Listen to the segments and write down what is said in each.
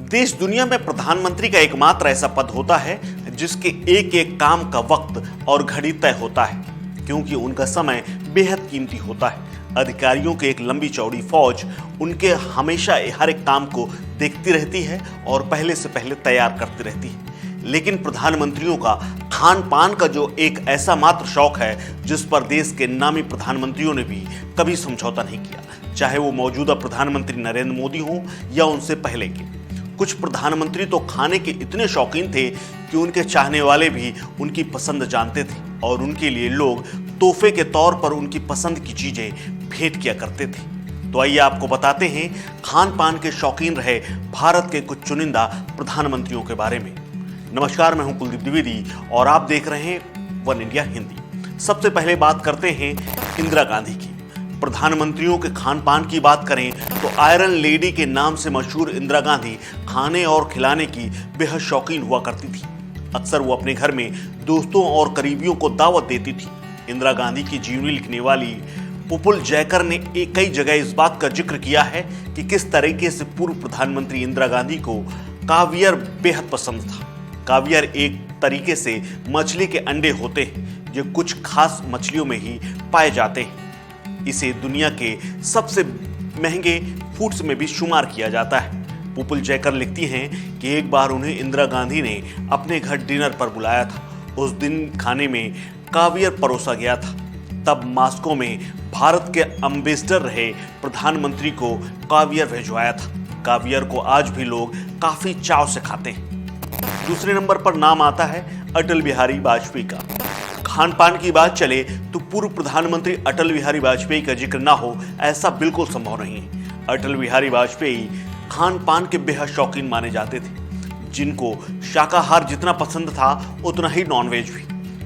देश दुनिया में प्रधानमंत्री का एकमात्र ऐसा पद होता है जिसके एक एक काम का वक्त और घड़ी तय होता है, क्योंकि उनका समय बेहद कीमती होता है। अधिकारियों की एक लंबी चौड़ी फौज उनके हमेशा हर एक काम को देखती रहती है और पहले से पहले तैयार करती रहती है। लेकिन प्रधानमंत्रियों का खान पान का जो एक ऐसा मात्र शौक है जिस पर देश के नामी प्रधानमंत्रियों ने भी कभी समझौता नहीं किया, चाहे वो मौजूदा प्रधानमंत्री नरेंद्र मोदी हों या उनसे पहले के। कुछ प्रधानमंत्री तो खाने के इतने शौकीन थे कि उनके चाहने वाले भी उनकी पसंद जानते थे और उनके लिए लोग तोहफे के तौर पर उनकी पसंद की चीजें भेंट किया करते थे। तो आइए आपको बताते हैं खान पान के शौकीन रहे भारत के कुछ चुनिंदा प्रधानमंत्रियों के बारे में। नमस्कार, मैं हूं कुलदीप द्विवेदी और आप देख रहे हैं वन इंडिया हिंदी। सबसे पहले बात करते हैं इंदिरा गांधी की। प्रधानमंत्रियों के खान पान की बात करें तो आयरन लेडी के नाम से मशहूर इंदिरा गांधी खाने और खिलाने की बेहद शौकीन हुआ करती थी। अक्सर वो अपने घर में दोस्तों और करीबियों को दावत देती थी। इंदिरा गांधी की जीवनी लिखने वाली पुपुल जयकर ने कई जगह इस बात का जिक्र किया है कि किस तरीके से पूर्व प्रधानमंत्री इंदिरा गांधी को कावियर बेहद पसंद था। कावियर एक तरीके से मछली के अंडे होते हैं जो कुछ खास मछलियों में ही पाए जाते हैं। इसे दुनिया के सबसे महंगे फूड्स में भी शुमार किया जाता है। पुपुल जयकर लिखती हैं कि एक बार उन्हें इंदिरा गांधी ने अपने घर डिनर पर बुलाया था। उस दिन खाने में कावियर परोसा गया था। तब मॉस्को में भारत के एम्बेसडर रहे प्रधानमंत्री को कावियर भिजवाया था। कावियर को आज भी लोग काफी चाव से खाते हैं। दूसरे नंबर पर नाम आता है अटल बिहारी वाजपेयी का। खान पान की बात चले तो पूर्व प्रधानमंत्री अटल बिहारी वाजपेयी का जिक्र ना हो ऐसा बिल्कुल संभव नहीं है। अटल बिहारी वाजपेयी खान पान के बेहद शौकीन माने जाते थे, जिनको शाकाहार जितना पसंद था उतना ही नॉनवेज भी।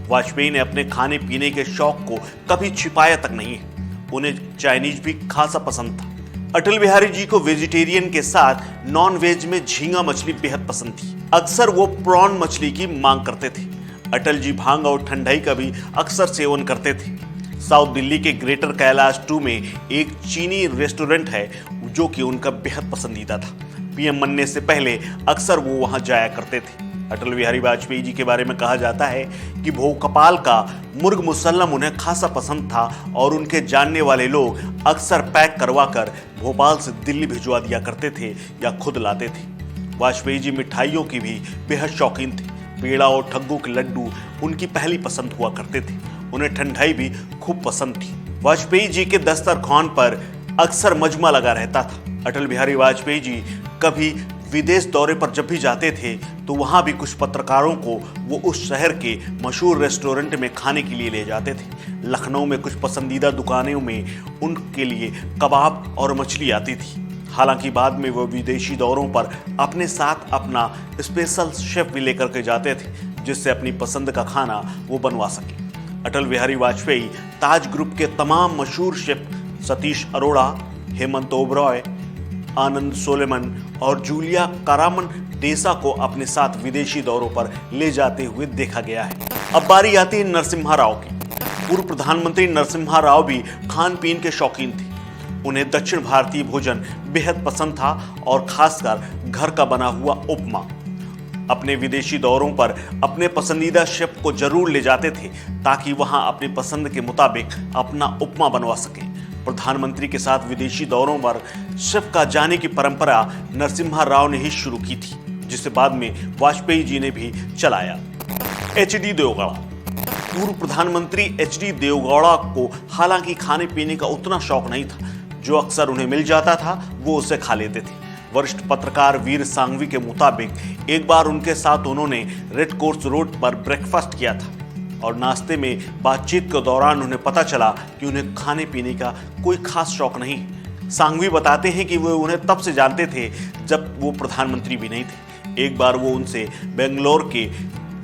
वाजपेयी ने अपने खाने पीने के शौक को कभी छिपाया तक नहीं है। उन्हें चाइनीज भी खासा पसंद था। अटल बिहारी जी को वेजिटेरियन के साथ नॉन वेज में झींगा मछली बेहद पसंद थी। अक्सर वो प्रॉन मछली की मांग करते थे। अटल जी भांग और ठंडाई का भी अक्सर सेवन करते थे। साउथ दिल्ली के ग्रेटर कैलाश 2 में एक चीनी रेस्टोरेंट है जो कि उनका बेहद पसंदीदा था। पीएम बनने से पहले अक्सर वो वहां जाया करते थे। अटल बिहारी वाजपेयी जी के बारे में कहा जाता है कि भोपाल का मुर्ग मुसल्लम उन्हें खासा पसंद था और उनके जानने वाले लोग अक्सर पैक करवा कर भोपाल से दिल्ली भिजवा दिया करते थे या खुद लाते थे। वाजपेयी जी मिठाइयों की भी बेहद शौकीन थे। पेड़ा और ठग्गू के लड्डू उनकी पहली पसंद हुआ करते थे। उन्हें ठंडाई भी खूब पसंद थी। वाजपेयी जी के दस्तरखान पर अक्सर मजमा लगा रहता था। अटल बिहारी वाजपेयी जी कभी विदेश दौरे पर जब भी जाते थे तो वहां भी कुछ पत्रकारों को वो उस शहर के मशहूर रेस्टोरेंट में खाने के लिए ले जाते थे। लखनऊ में कुछ पसंदीदा दुकानों में उनके लिए कबाब और मछली आती थी। हालांकि बाद में वो विदेशी दौरों पर अपने साथ अपना स्पेशल शेफ भी लेकर के जाते थे, जिससे अपनी पसंद का खाना वो बनवा सके। अटल बिहारी वाजपेयी ताज ग्रुप के तमाम मशहूर शेफ सतीश अरोड़ा, हेमंत ओबरॉय, आनंद सोलेमन और जूलिया कारामन डेसा को अपने साथ विदेशी दौरों पर ले जाते हुए देखा गया है। अब बारी आती है नरसिम्हा राव की। पूर्व प्रधानमंत्री नरसिम्हा राव भी खान पीन के शौकीन थे। उन्हें दक्षिण भारतीय भोजन बेहद पसंद था और खासकर घर का बना हुआ उपमा। अपने विदेशी दौरों पर अपने पसंदीदा शेफ को जरूर ले जाते थे ताकि वहां अपनी पसंद के मुताबिक अपना उपमा बनवा सके। प्रधानमंत्री के साथ विदेशी दौरों पर शेफ का जाने की परंपरा नरसिम्हा राव ने ही शुरू की थी, जिसे बाद में वाजपेयी जी ने भी चलाया। एच.डी. देवगौड़ा। पूर्व प्रधानमंत्री एच.डी. देवगौड़ा को हालांकि खाने पीने का उतना शौक नहीं था। जो अक्सर उन्हें मिल जाता था वो उसे खा लेते थे। वरिष्ठ पत्रकार वीर सांघवी के मुताबिक एक बार उनके साथ उन्होंने रेड कोर्स रोड पर ब्रेकफास्ट किया था और नाश्ते में बातचीत के दौरान उन्हें पता चला कि उन्हें खाने पीने का कोई खास शौक नहीं। सांघवी बताते हैं कि वो उन्हें तब से जानते थे जब वो प्रधानमंत्री भी नहीं थे। एक बार वो उनसे बेंगलोर के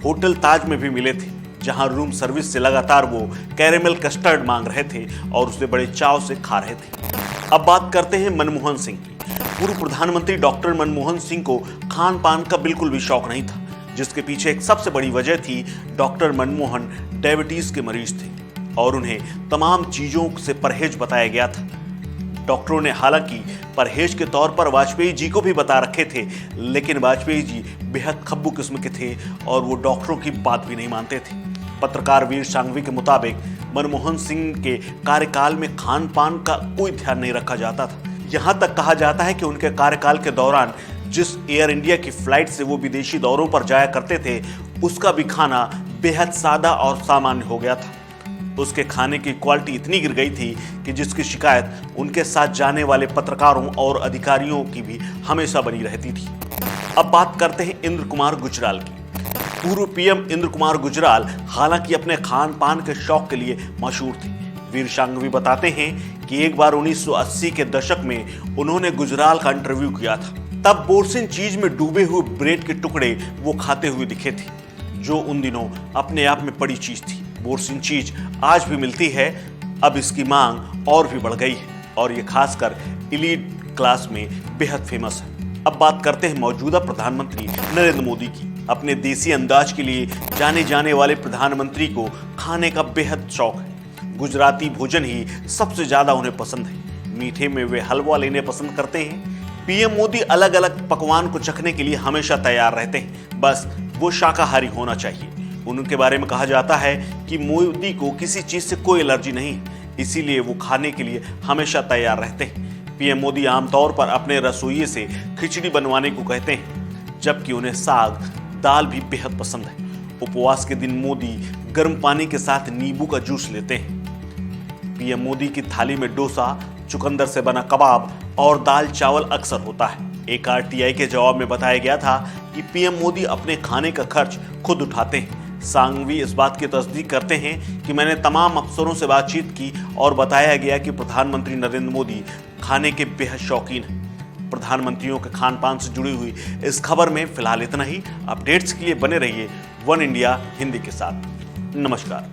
होटल ताज में भी मिले थे, जहां रूम सर्विस से लगातार वो कैरेमल कस्टर्ड मांग रहे थे और उसे बड़े चाव से खा रहे थे। अब बात करते हैं मनमोहन सिंह की। पूर्व प्रधानमंत्री डॉक्टर मनमोहन सिंह को खान पान का बिल्कुल भी शौक नहीं था, जिसके पीछे एक सबसे बड़ी वजह थी डॉक्टर मनमोहन डायबिटीज के मरीज थे और उन्हें तमाम चीजों से परहेज बताया गया था। डॉक्टरों ने हालांकि परहेज के तौर पर वाजपेयी जी को भी बता रखे थे, लेकिन वाजपेयी जी बेहद खब्बू किस्म के थे और वो डॉक्टरों की बात भी नहीं मानते थे। पत्रकार वीर सांघवी के मुताबिक मनमोहन सिंह के कार्यकाल में खान पान का कोई ध्यान नहीं रखा जाता था। यहां तक कहा जाता है कि उनके कार्यकाल के दौरान जिस एयर इंडिया की फ्लाइट से वो विदेशी दौरों पर जाया करते थे, उसका भी खाना बेहद सादा और सामान्य हो गया था। उसके खाने की क्वालिटी इतनी गिर गई थी कि जिसकी शिकायत उनके साथ जाने वाले पत्रकारों और अधिकारियों की भी हमेशा बनी रहती थी। अब बात करते हैं इंद्र कुमार गुजराल की। पूर्व पीएम इंद्र कुमार गुजराल हालांकि अपने खान पान के शौक के लिए मशहूर थे। वीर सांघवी बताते हैं कि एक बार 1980 के दशक में उन्होंने गुजराल का इंटरव्यू किया था। तब बोरसिन चीज में डूबे हुए ब्रेड के टुकड़े वो खाते हुए दिखे थे, जो उन दिनों अपने आप में बड़ी चीज थी। बोरसिन चीज आज भी मिलती है, अब इसकी मांग और भी बढ़ गई है और ये खासकर एलीट क्लास में बेहद फेमस है। अब बात करते हैं मौजूदा प्रधानमंत्री नरेंद्र मोदी की। अपने देसी अंदाज के लिए जाने जाने वाले प्रधानमंत्री को खाने का बेहद शौक है। गुजराती भोजन ही सबसे ज्यादा उन्हें पसंद है। मीठे में वे हलवा लेने पसंद करते हैं। पीएम मोदी अलग अलग पकवान को चखने के लिए हमेशा तैयार रहते हैं, बस वो शाकाहारी होना चाहिए। उनके बारे में कहा जाता है कि मोदी को किसी चीज से कोई एलर्जी नहीं है, इसीलिए वो खाने के लिए हमेशा तैयार रहते हैं। पीएम मोदी आमतौर पर अपने रसोइये से खिचड़ी बनवाने को कहते हैं, जबकि उन्हें साग दाल भी बेहद पसंद है। उपवास के दिन मोदी गर्म पानी के साथ नींबू का जूस लेते हैं। पीएम मोदी की थाली में डोसा, चुकंदर से बना कबाब और दाल चावल अक्सर होता है। एक आरटीआई के जवाब में बताया गया था कि पीएम मोदी अपने खाने का खर्च खुद उठाते हैं। सांघवी इस बात की तस्दीक करते हैं कि मैंने तमाम अफसरों से बातचीत की और बताया गया कि प्रधानमंत्री नरेंद्र मोदी खाने के बेहद शौकीन हैं। प्रधानमंत्रियों के खान पान से जुड़ी हुई इस खबर में फिलहाल इतना ही। अपडेट्स के लिए बने रहिए वन इंडिया हिंदी के साथ। नमस्कार।